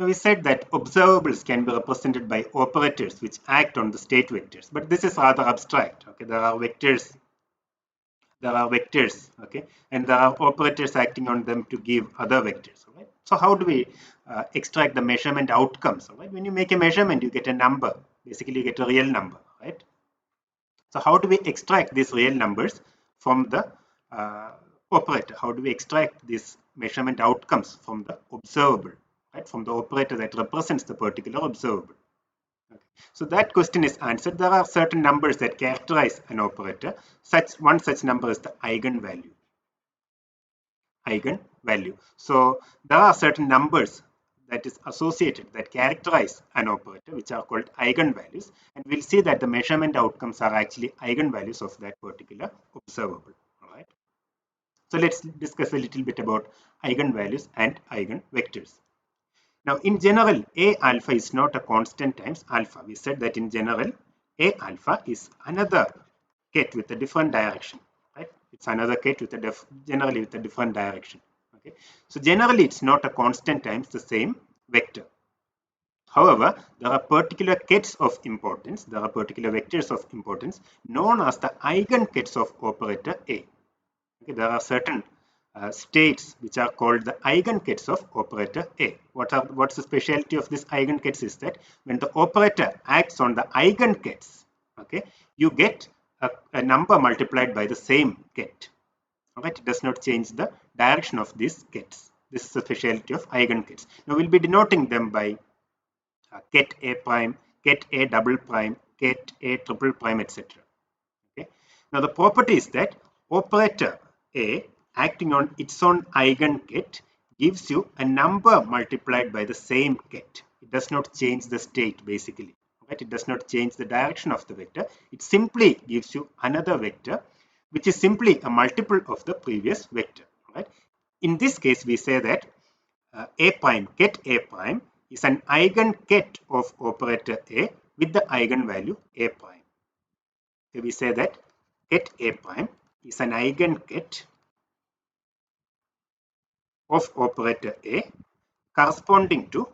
Now we said that observables can be represented by operators which act on the state vectors, but this is rather abstract. Okay, there are vectors, okay, and there are operators acting on them to give other vectors. All right. So how do we extract the measurement outcomes? All right. When you make a measurement, you get a number. Basically, you get a real number, right? So how do we extract these real numbers from the operator? How do we extract these measurement outcomes from the observable, right? From the operator that represents the particular observable. Okay. So that question is answered. There are certain numbers that characterize an operator. One such number is the eigenvalue. Eigenvalue. So there are certain numbers that is associated that characterize an operator, which are called eigenvalues, and we'll see that the measurement outcomes are actually eigenvalues of that particular observable. All right. So let's discuss a little bit about eigenvalues and eigenvectors. Now, in general, A alpha is not a constant times alpha. We said that in general, A alpha is another ket with a different direction, right? It's another ket with a generally with a different direction. Okay, so generally it's not a constant times the same vector. However, there are particular kets of importance. There are particular vectors of importance known as the eigenkets of operator A. Okay, there are certain states which are called the eigenkets of operator A. What's the specialty of this eigenkets is that when the operator acts on the eigenkets, okay, you get a number multiplied by the same ket. Alright, it does not change the direction of these kets. This is the specialty of eigenkets. Now we'll be denoting them by ket A prime, ket A double prime, ket A triple prime, etc. Okay. Now the property is that operator A acting on its own eigenket gives you a number multiplied by the same ket. It does not change the state basically. Right? It does not change the direction of the vector. It simply gives you another vector which is simply a multiple of the previous vector. Right? In this case, we say that A prime, ket A prime is an eigenket of operator A with the eigenvalue A prime. So we say that ket A prime is an eigenket of operator A corresponding to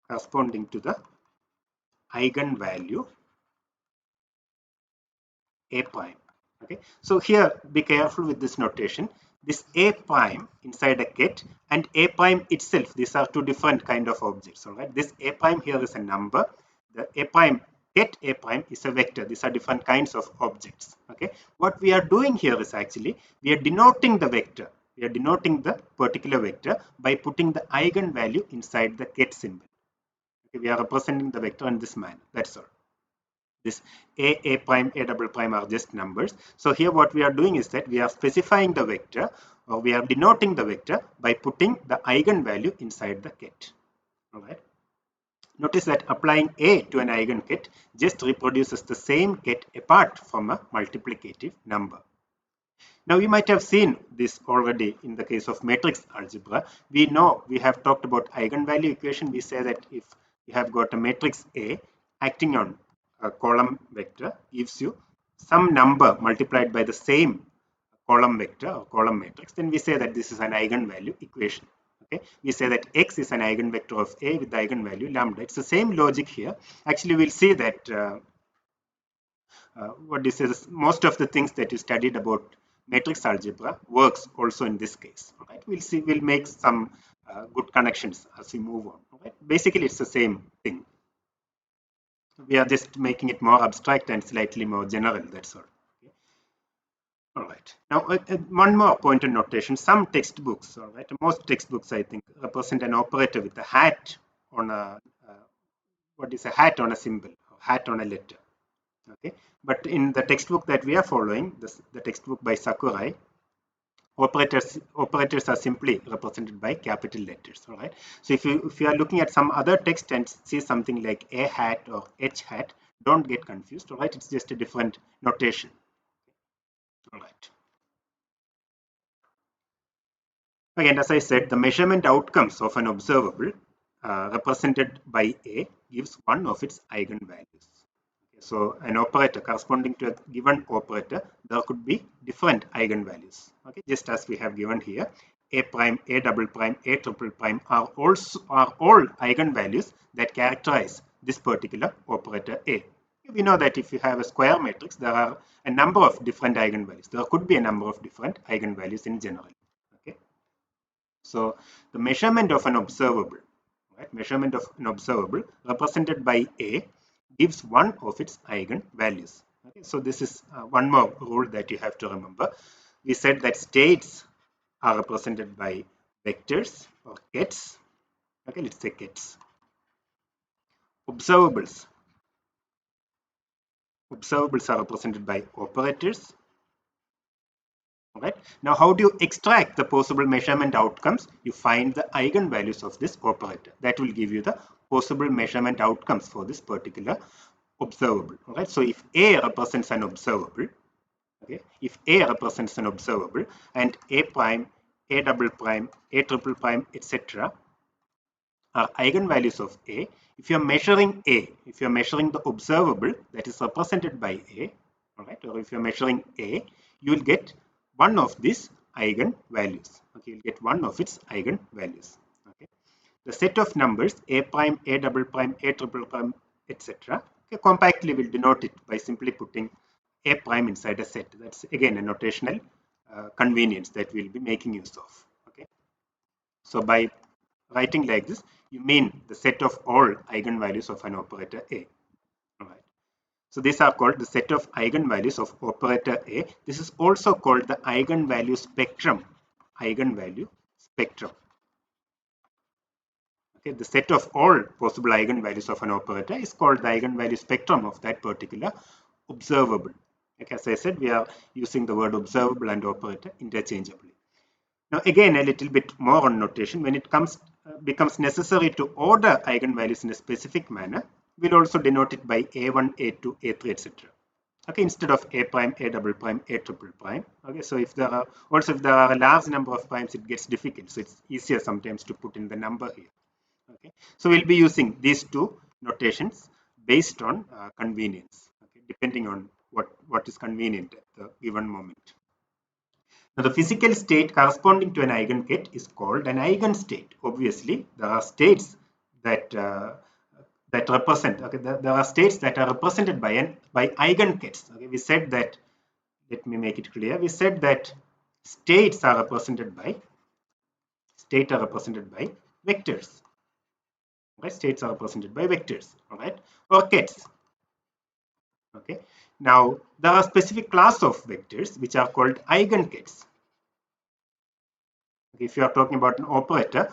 the eigenvalue A prime. Okay, so here be careful with this notation. This A prime inside a ket and A prime itself, these are two different kind of objects. All right, this A prime here is a number. The A prime ket A prime is a vector. These are different kinds of objects. Okay, what we are doing here is actually we are denoting the vector. We are denoting the particular vector by putting the eigenvalue inside the ket symbol. Okay, we are representing the vector in this manner. That's all. This A prime, A double prime are just numbers. So here what we are doing is that we are specifying the vector, or we are denoting the vector by putting the eigenvalue inside the ket. All right. Notice that applying A to an eigenket just reproduces the same ket apart from a multiplicative number. Now you might have seen this already in the case of matrix algebra. We know we have talked about eigenvalue equation. We say that if you have got a matrix A acting on a column vector gives you some number multiplied by the same column vector or column matrix, then we say that this is an eigenvalue equation. Okay, we say that X is an eigenvector of A with the eigenvalue lambda. It's the same logic here. Actually, we'll see that what this is, most of the things that you studied about matrix algebra works also in this case. All right, we'll see. We'll make some good connections as we move on. All right, basically, it's the same thing. We are just making it more abstract and slightly more general, that's all. Okay. All right, now one more point of notation. Some textbooks, all right, most textbooks I think represent an operator with a hat on a what is a hat on a symbol, or hat on a letter. Okay, but in the textbook that we are following, the textbook by Sakurai, operators are simply represented by capital letters. All right, so if you are looking at some other text and see something like a hat or h hat, don't get confused. All right, it's just a different notation. All right, again, as I said, the measurement outcomes of an observable represented by A gives one of its eigenvalues. So an operator corresponding to a given operator, there could be different eigenvalues. Okay, just as we have given here, A prime, A double prime, A triple prime are all eigenvalues that characterize this particular operator A. We know that if you have a square matrix, there are a number of different eigenvalues. There could be a number of different eigenvalues in general. Okay. So the measurement of an observable, right? Measurement of an observable represented by A gives one of its eigenvalues. Okay. So this is one more rule that you have to remember. We said that states are represented by vectors or kets. Okay, let's say kets. Observables. Observables are represented by operators. Alright. Now, how do you extract the possible measurement outcomes? You find the eigenvalues of this operator. That will give you the possible measurement outcomes for this particular observable. Alright. So, if A represents an observable, okay, if A represents an observable and A prime, A double prime, A triple prime, etc. are eigenvalues of A, if you're measuring A, if you're measuring the observable that is represented by A, alright, or if you're measuring A, you will get one of these eigenvalues. Okay, you'll get one of its eigenvalues. Okay, the set of numbers A prime, A double prime, A triple prime, etc. Okay, compactly we'll denote it by simply putting A prime inside a set. That's again a notational convenience that we'll be making use of. Okay, so by writing like this, you mean the set of all eigenvalues of an operator A. All right. So these are called the set of eigenvalues of operator A. This is also called the eigenvalue spectrum. Eigenvalue spectrum. Okay, the set of all possible eigenvalues of an operator is called the eigenvalue spectrum of that particular observable. Like as I said, we are using the word observable and operator interchangeably. Now again, a little bit more on notation. When it becomes necessary to order eigenvalues in a specific manner, we'll also denote it by A1, A2, A3, etc. Okay, instead of A prime, A double prime, A triple prime. Okay, so if there are a large number of primes, it gets difficult. So it's easier sometimes to put in the number here. Okay, so we'll be using these two notations based on convenience. Okay, depending on what is convenient at the given moment. Now, the physical state corresponding to an eigenket is called an eigenstate. Obviously, there are states that represent. Okay, there are states that are represented by eigenkets. Okay, we said that. Let me make it clear. We said that states are represented by vectors. Right? States are represented by vectors. All right, or kets. Okay. Now, there are specific class of vectors which are called eigenkets. If you are talking about an operator,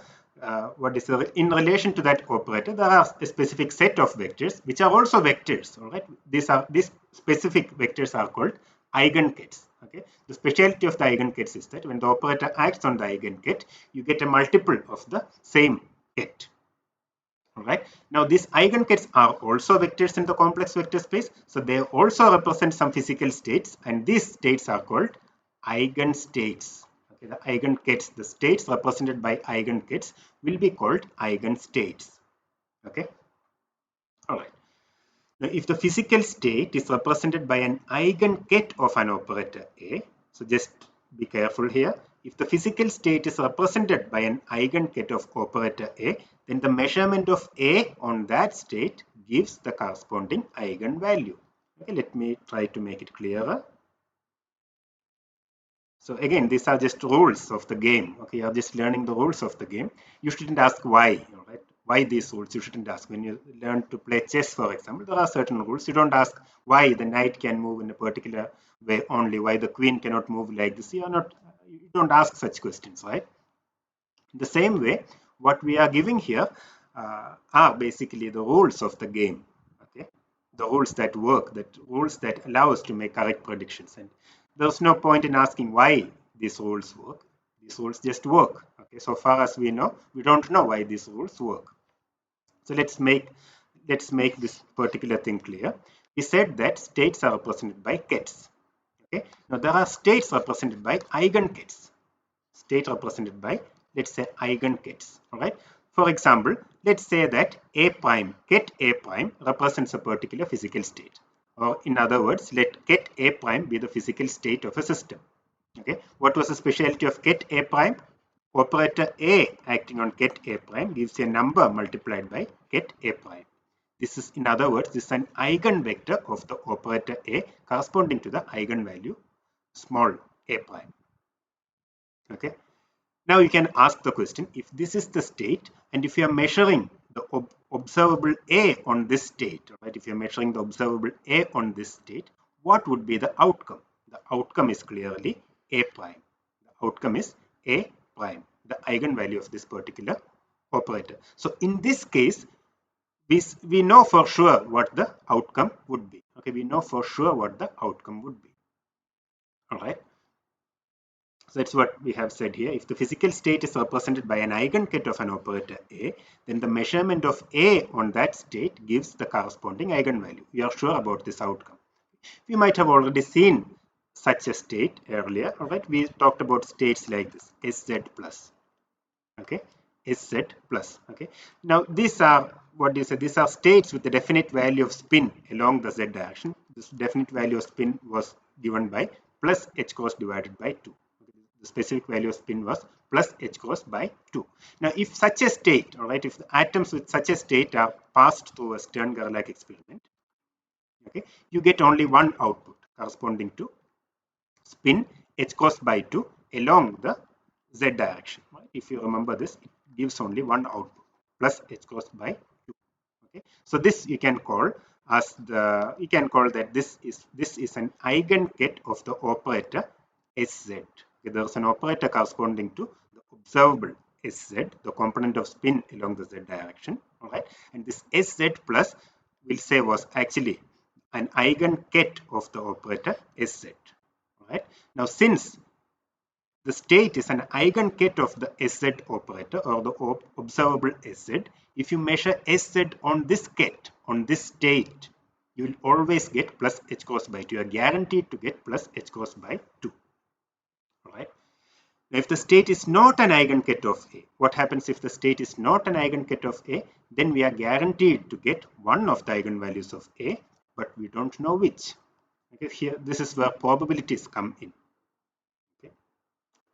in relation to that operator, there are a specific set of vectors which are also vectors. All right, these specific vectors are called eigenkets. Okay, the specialty of the eigenkets is that when the operator acts on the eigenket, you get a multiple of the same ket. All right. Now these eigenkets are also vectors in the complex vector space, so they also represent some physical states, and these states are called eigenstates. Okay, the eigenkets, the states represented by eigenkets, will be called eigenstates. Okay. All right. Now, if the physical state is represented by an eigenket of an operator A, so just be careful here. If the physical state is represented by an eigenket of operator A, then the measurement of A on that state gives the corresponding eigenvalue. Okay, let me try to make it clearer. So again, these are just rules of the game. Okay, you are just learning the rules of the game. You shouldn't ask why, all right? Why these rules? You shouldn't ask. When you learn to play chess, for example, there are certain rules. You don't ask why the knight can move in a particular way only, why the queen cannot move like this. You don't ask such questions, right? In the same way, what we are giving here are basically the rules of the game. Okay, the rules that work, the rules that allow us to make correct predictions. And there's no point in asking why these rules work. These rules just work. Okay, so far as we know, we don't know why these rules work. So let's make this particular thing clear. We said that states are represented by kets. Okay, now there are states represented by eigenkets. State represented by, let's say, eigenkets. All right. For example, let's say that A prime, ket A prime represents a particular physical state. Or in other words, let ket A prime be the physical state of a system. Okay. What was the specialty of ket A prime? operator A acting on get A prime gives a number multiplied by get A prime. This is, in other words, this is an eigenvector of the operator A corresponding to the eigenvalue small a prime. Okay. Now you can ask the question, if this is the state and if you are measuring the observable A on this state, right? If you are measuring the observable A on this state, what would be the outcome? The outcome is clearly A prime. The outcome is A prime, the eigenvalue of this particular operator. So in this case, we know for sure what the outcome would be. Okay, we know for sure what the outcome would be. All right. So that's what we have said here. If the physical state is represented by an eigenket of an operator A, then the measurement of A on that state gives the corresponding eigenvalue. We are sure about this outcome. We might have already seen such a state earlier. All right, we talked about states like this, Sz plus. Okay, Sz plus. Okay, now these are what do you say? These are states with a definite value of spin along the z direction. This definite value of spin was given by plus h cross divided by 2. The specific value of spin was plus h cross by 2. Now, if such a state, all right, if the atoms with such a state are passed through a Stern-Gerlach experiment, okay, you get only one output corresponding to spin h cross by 2 along the z direction. Right? If you remember this, it gives only one output plus h cross by 2. Okay, so this you can call as that this is an eigenket of the operator Sz. Okay, there is an operator corresponding to the observable Sz, the component of spin along the z direction. All right, and this Sz plus we'll say was actually an eigenket of the operator Sz. All right, now since the state is an eigenket of the Sz operator or the observable Sz, if you measure Sz on this ket, on this state, you will always get plus h cross by 2. You are guaranteed to get plus h cross by 2. All right. Now, if the state is not an eigenket of A, what happens if the state is not an eigenket of A? Then we are guaranteed to get one of the eigenvalues of A, but we don't know which. Okay, here this is where probabilities come in. Okay.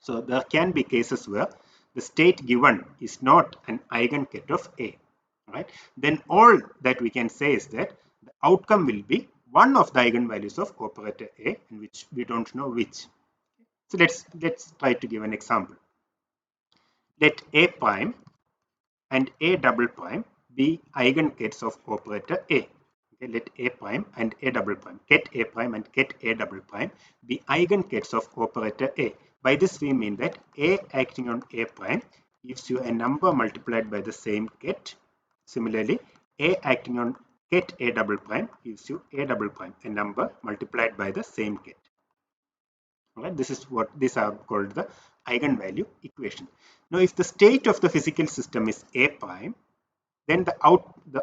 So there can be cases where the state given is not an eigenket of A. Right? Then all that we can say is that the outcome will be one of the eigenvalues of operator A, in which we don't know which. So let's try to give an example. Let A prime and A double prime be eigenkets of operator A. Okay, let A prime and A double prime, get A prime and get A double prime be eigenkets of operator A. By this we mean that A acting on A prime gives you a number multiplied by the same ket. Similarly, A acting on get A double prime gives you A double prime, a number multiplied by the same ket. All right, this is what these are called the eigenvalue equation. Now, if the state of the physical system is A prime, then the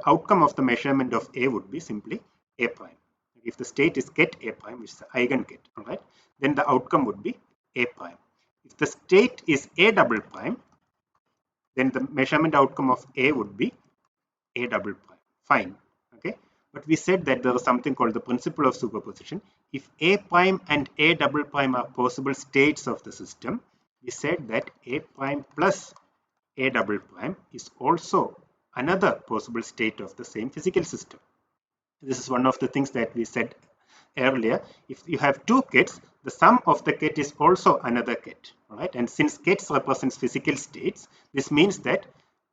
outcome of the measurement of A would be simply A prime. If the state is get A prime, which is the eigenket, all right, then the outcome would be A prime. If the state is A double prime, then the measurement outcome of A would be A double prime. Fine. Okay. But we said that there is something called the principle of superposition. If A prime and A double prime are possible states of the system, we said that A prime plus A double prime is also another possible state of the same physical system. This is one of the things that we said earlier. If you have two kets, the sum of the ket is also another ket. Right? And since kets represents physical states, this means that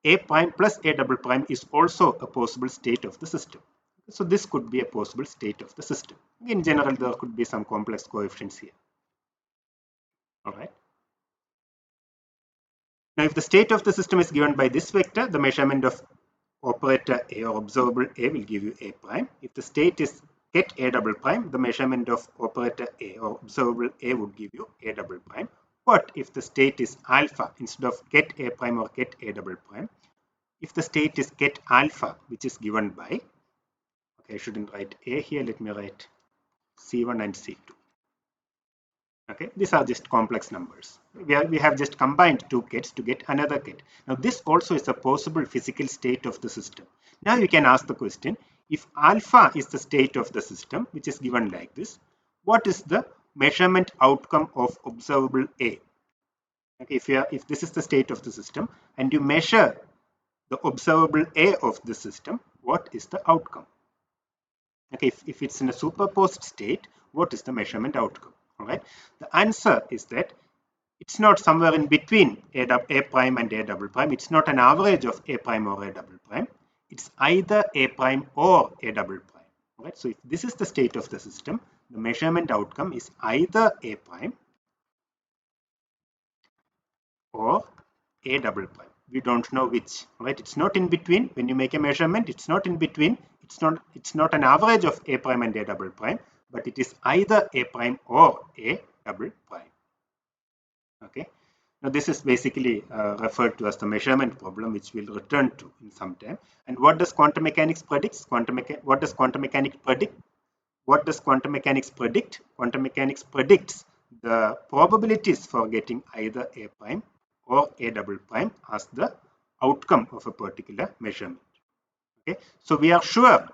A prime plus A double prime is also a possible state of the system. So this could be a possible state of the system. In general, there could be some complex coefficients here. All right. Now, if the state of the system is given by this vector, the measurement of operator A or observable A will give you A prime. If the state is get A double prime, the measurement of operator A or observable A would give you A double prime. But if the state is alpha, instead of get A prime or get A double prime, if the state is get alpha, which is given by, okay, I shouldn't write A here, let me write C1 and C2. Okay, these are just complex numbers. We have just combined two kets to get another ket. Now this also is a possible physical state of the system. Now you can ask the question, if alpha is the state of the system, which is given like this, what is the measurement outcome of observable A? Okay, if this is the state of the system and you measure the observable A of the system, what is the outcome? Okay, if it's in a superposed state, what is the measurement outcome? All right, the answer is that it's not somewhere in between A prime and A double prime. It's not an average of A prime or A double prime. It's either A prime or A double prime. All right, so if this is the state of the system, the measurement outcome is either A prime or A double prime. We don't know which. All right, it's not in between. When you make a measurement, it's not in between. It's not an average of A prime and A double prime, but it is either A prime or A double prime. Okay. Now this is basically referred to as the measurement problem, which we'll return to in some time. And what does quantum mechanics predict? What does quantum mechanics predict? What does quantum mechanics predict? Quantum mechanics predicts the probabilities for getting either A prime or A double prime as the outcome of a particular measurement. Okay, so we are sure.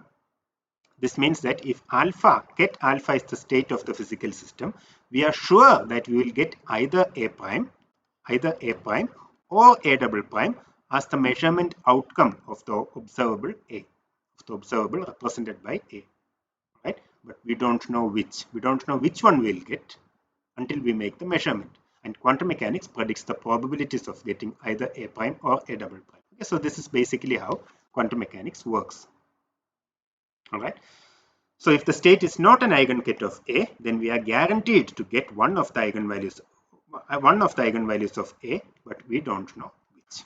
This means that if ket alpha is the state of the physical system, we are sure that we will get either A prime or A double prime as the measurement outcome of the observable A, of the observable represented by A. Right? But we don't know which. We don't know which one we'll get until we make the measurement. And quantum mechanics predicts the probabilities of getting either A prime or A double prime. Okay, so this is basically how quantum mechanics works. All right. So if the state is not an eigenket of A, then we are guaranteed to get one of the eigenvalues of A, but we don't know which.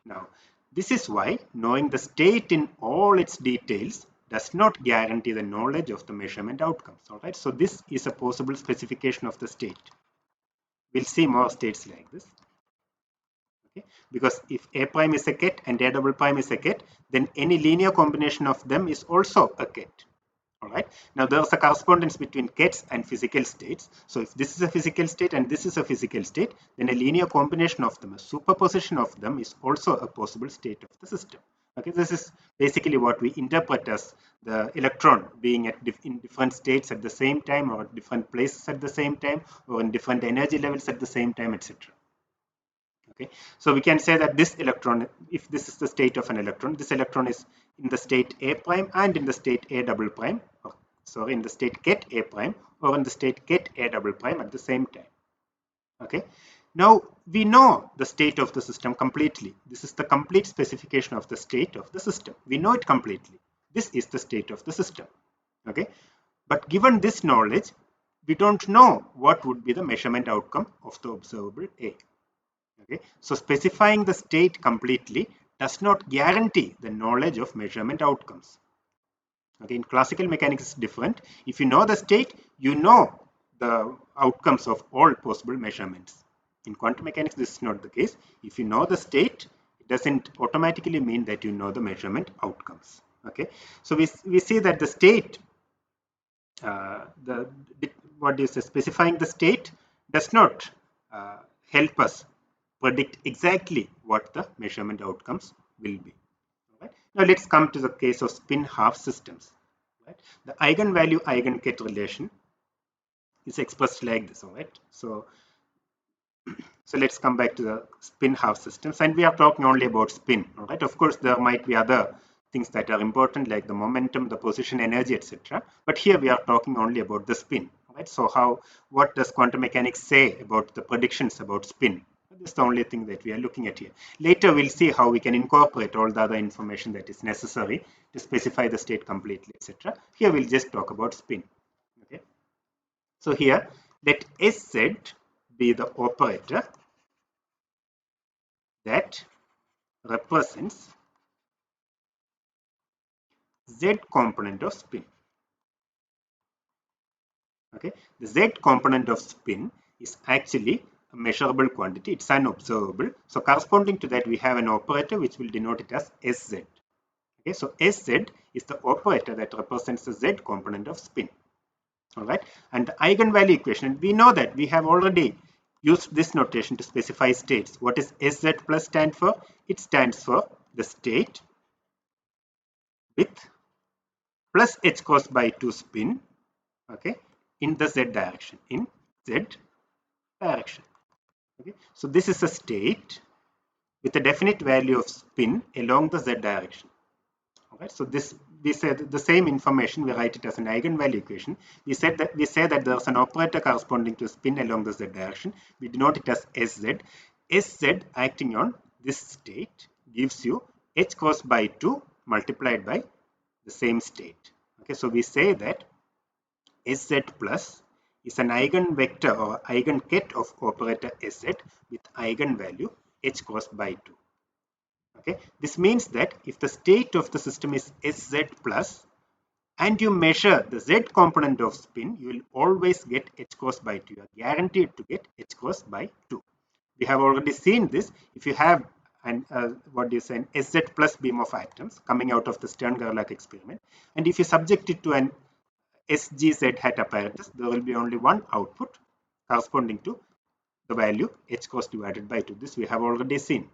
Now, this is why knowing the state in all its details does not guarantee the knowledge of the measurement outcomes. All right. So this is a possible specification of the state. We'll see more states like this. Okay. Because if A prime is a ket and A double prime is a ket, then any linear combination of them is also a ket. All right. Now there's a correspondence between kets and physical states. So if this is a physical state and this is a physical state, then a linear combination of them, a superposition of them, is also a possible state of the system. Okay, this is basically what we interpret as the electron being in different states at the same time, or at different places at the same time, or in different energy levels at the same time, etc. Okay, so we can say that this electron, if this is the state of an electron, this electron is in the state A prime and in the state A double prime, or sorry, in the state ket A prime or in the state ket A double prime at the same time. Okay, now we know the state of the system completely. This is the complete specification of the state of the system. We know it completely. This is the state of the system. Okay, but given this knowledge, we don't know what would be the measurement outcome of the observable A. Okay, so specifying the state completely does not guarantee the knowledge of measurement outcomes. Okay, in classical mechanics it's different. If you know the state, you know the outcomes of all possible measurements. In quantum mechanics this is not the case. If you know the state, it doesn't automatically mean that you know the measurement outcomes. Okay, so we see that the state, what is specifying the state does not help us predict exactly what the measurement outcomes will be. Right? Now let's come to the case of spin half systems. Right? The eigenvalue eigenket relation is expressed like this. All right. So let's come back to the spin half systems, and we are talking only about spin. All right. Of course, there might be other things that are important like the momentum, the position, energy, etc. But here we are talking only about the spin. Right? So what does quantum mechanics say about the predictions about spin? This is the only thing that we are looking at here. Later we'll see how we can incorporate all the other information that is necessary to specify the state completely, etc. Here we'll just talk about spin. Okay. So here let Sz be the operator that represents Z component of spin. Okay, the Z component of spin is actually a measurable quantity. It's an observable. So corresponding to that, we have an operator which will denote it as Sz. Okay, so Sz is the operator that represents the Z component of spin. All right, and the eigenvalue equation, we know that we have already used this notation to specify states. What does Sz plus stand for? It stands for the state with plus h cross by 2 spin, okay, in the Z direction, Okay, so this is a state with a definite value of spin along the z direction. Alright, so this we said the same information, we write it as an eigenvalue equation. We say that there's an operator corresponding to spin along the z direction. We denote it as sz. Sz acting on this state gives you h cross by 2 multiplied by the same state. Okay, so we say that sz plus is an eigenvector or eigenket of operator sz with eigenvalue h cross by 2. Okay, this means that if the state of the system is sz plus and you measure the z component of spin, you will always get h cross by 2. You are guaranteed to get h cross by 2. We have already seen this. If you have an an sz plus beam of atoms coming out of the Stern-Gerlach experiment, and if you subject it to an SGZ hat apparatus, there will be only one output corresponding to the value h cross divided by 2. This we have already seen.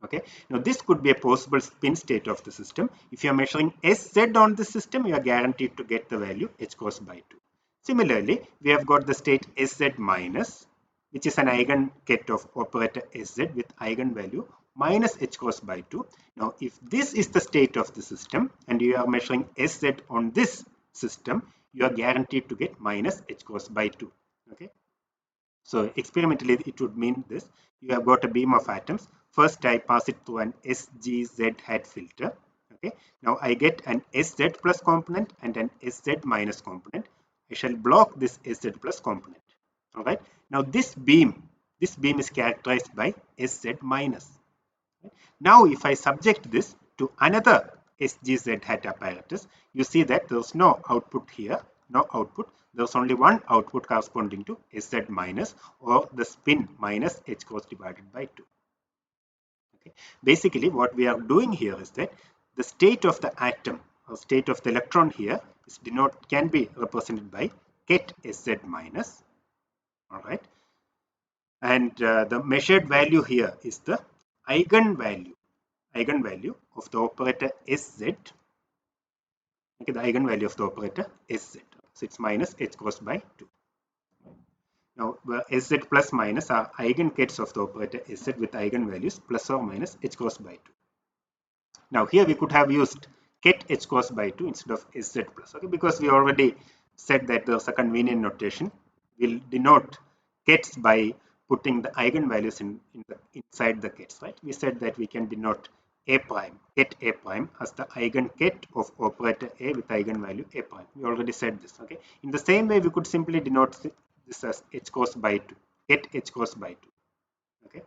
Okay, now this could be a possible spin state of the system. If you are measuring sz on the system, you are guaranteed to get the value h cross by 2. Similarly, we have got the state sz minus, which is an eigenket of operator sz with eigenvalue minus h cross by 2. Now, if this is the state of the system and you are measuring sz on this system, you are guaranteed to get minus h cross by 2. Okay, so experimentally, it would mean this. You have got a beam of atoms. First, I pass it through an SGZ hat filter. Okay. Now, I get an SZ plus component and an SZ minus component. I shall block this SZ plus component. All right. Now, this beam is characterized by SZ minus. Now, if I subject this to another SGZ hat apparatus, you see that there's no output here, no output. There's only one output corresponding to SZ minus, or the spin minus h cross divided by 2. Okay. Basically, what we are doing here is that the state of the atom or state of the electron here is can be represented by ket SZ minus. All right. And the measured value here is the eigenvalue of the operator sz. Okay, the eigenvalue of the operator sz. So it's minus h cross by 2. Now, sz plus minus are eigenkets of the operator sz with eigenvalues plus or minus h cross by 2. Now, here we could have used ket h cross by 2 instead of sz plus. Okay, because we already said that there's a convenient notation. We'll denote kets by putting the eigenvalues inside the kets, right? We said that we can denote a prime, ket a prime, as the eigenket of operator a with eigenvalue a prime. We already said this. Okay. In the same way, we could simply denote this as h cross by 2, ket h cross by 2. Okay.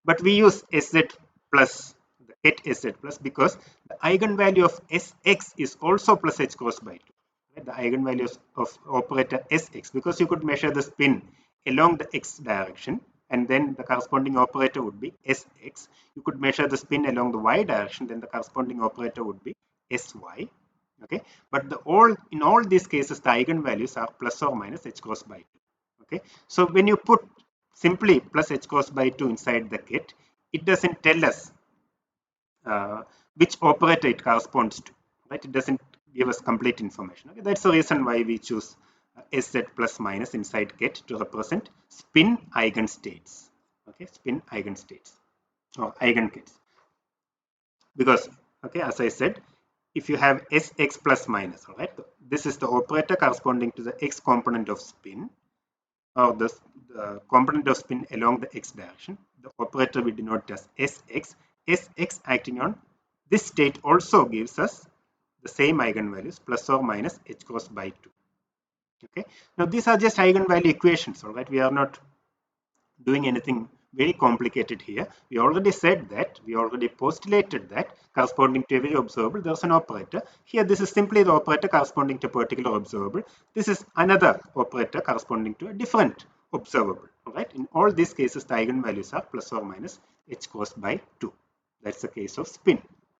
But we use sz plus, the ket sz plus, because the eigenvalue of sx is also plus h cross by 2. Right? The eigenvalues of operator sx, because you could measure the spin along the x direction, and then the corresponding operator would be sx. You could measure the spin along the y direction, then the corresponding operator would be sy. Okay, but in all these cases, the eigenvalues are plus or minus h cross by 2. Okay, so when you put simply plus h cross by 2 inside the ket, it doesn't tell us which operator it corresponds to. Right, it doesn't give us complete information. Okay, that's the reason why we choose sz plus minus inside ket to represent spin eigenstates. Okay, spin eigenstates or eigenkets. Because, okay, as I said, if you have sx plus minus, all right, this is the operator corresponding to the x component of spin, or the component of spin along the x direction. The operator we denote as sx. Sx acting on this state also gives us the same eigenvalues plus or minus h cross by 2. Okay, now these are just eigenvalue equations. All right, we are not doing anything very complicated here. We already said that, we already postulated that corresponding to every observable there's an operator. Here this is simply the operator corresponding to a particular observable. This is another operator corresponding to a different observable. All right, in all these cases the eigenvalues are plus or minus h cross by 2. That's the case of spin.